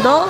mundo.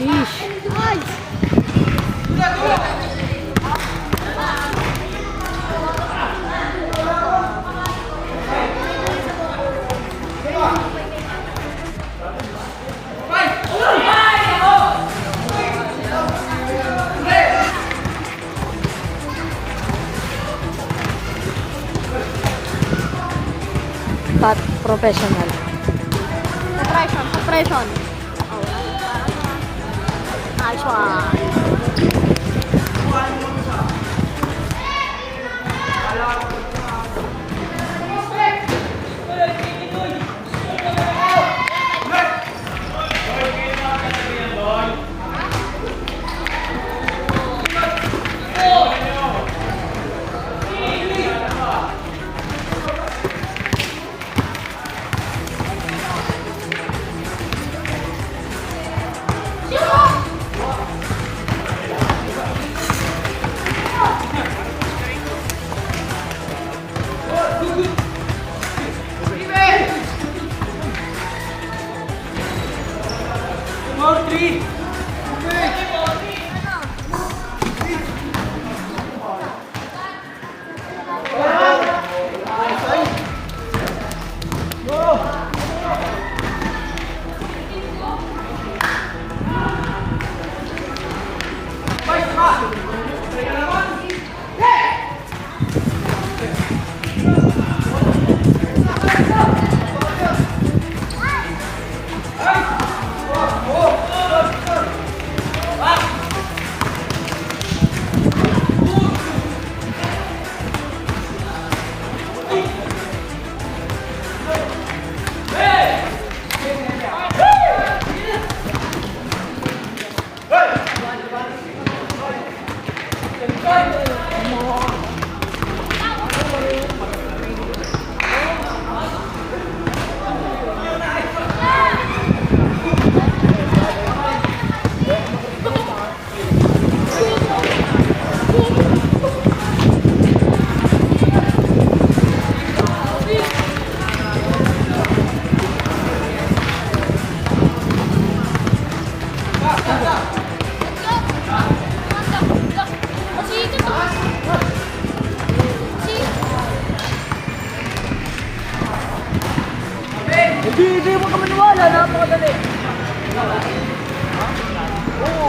Sheesh. But professional. Compression. Nice one. Hindi mo ka maniwala, napakadali. Oo.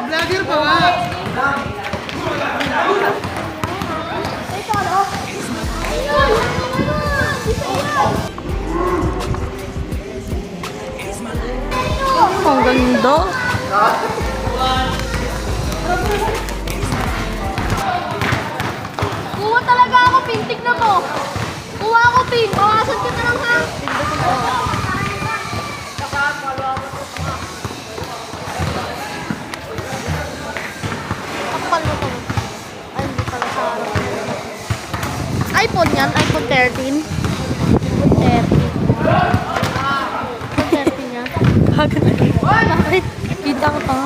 Vlogger pa ba? Ang ganda. Kuha talaga ako, pintig na mo. Kuha ako, pin. Bawasan ka na lang, ha? Kapal mo to. Ay, hindi pala sa iPhone yan, iPhone 13. iPhone 13 yan. Bakit? Kita ko pa.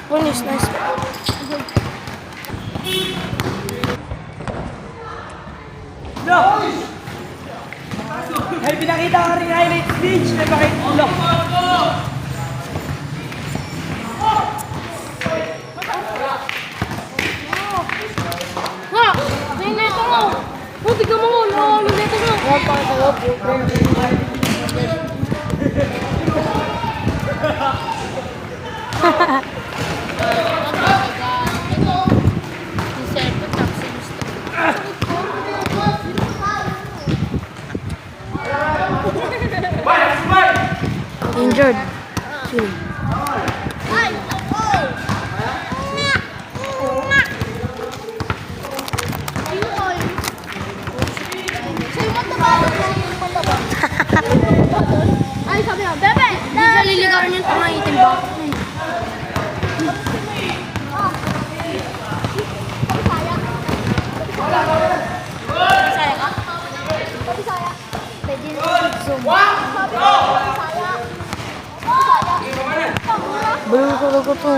One is nice. No! Ay, pinakita ka rin highlight speech. May pakita. No! Ha! May neto mo! Oh, tignan mo mo! Yung neto mo! Jord. Sige. Ay, sabi nga, bebe! Hindi siya liligawan yung tanga itim ba? Bisaya ka? Bisaya. Pwede na zoom. Balo ko to.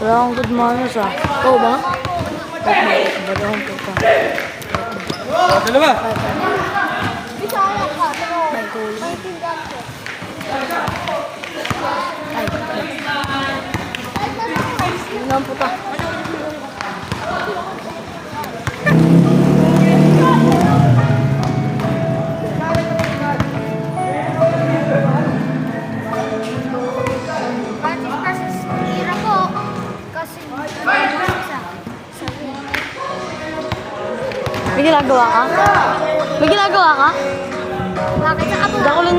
Wala akong good manners ah. Ikaw ba? Balo akong puta. Dalawa. Bisaya ka, pero maintindihan ko. Yun ang puta. Tira ko. Kasi May ginagawa ka? May ginagawa ka? bakit sa abo? Dako lang.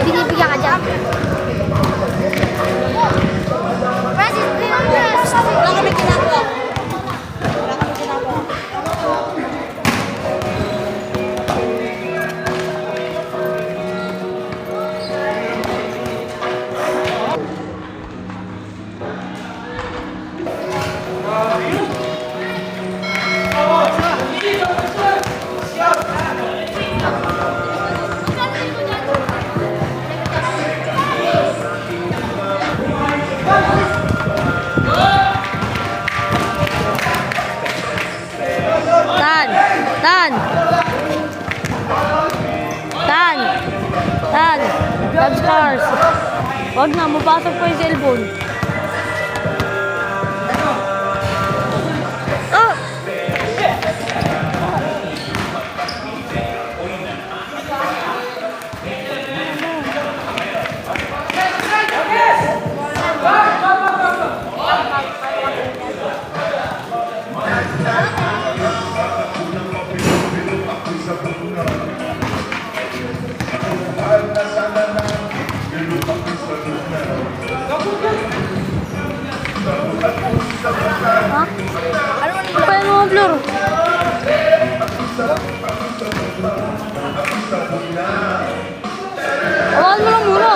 Binibigyan ka dyan. Francis, wala kami ginagawa. Wala kami ginagawa. Tan! Tan! Tan! Tan! Tab stars! Wag na, mapasok pa yung cellphone. Ah! Ha? Apa yang mau blur? Awal mo lang muna.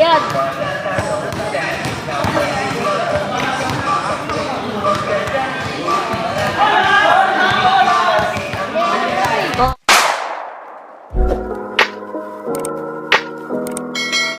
Yan.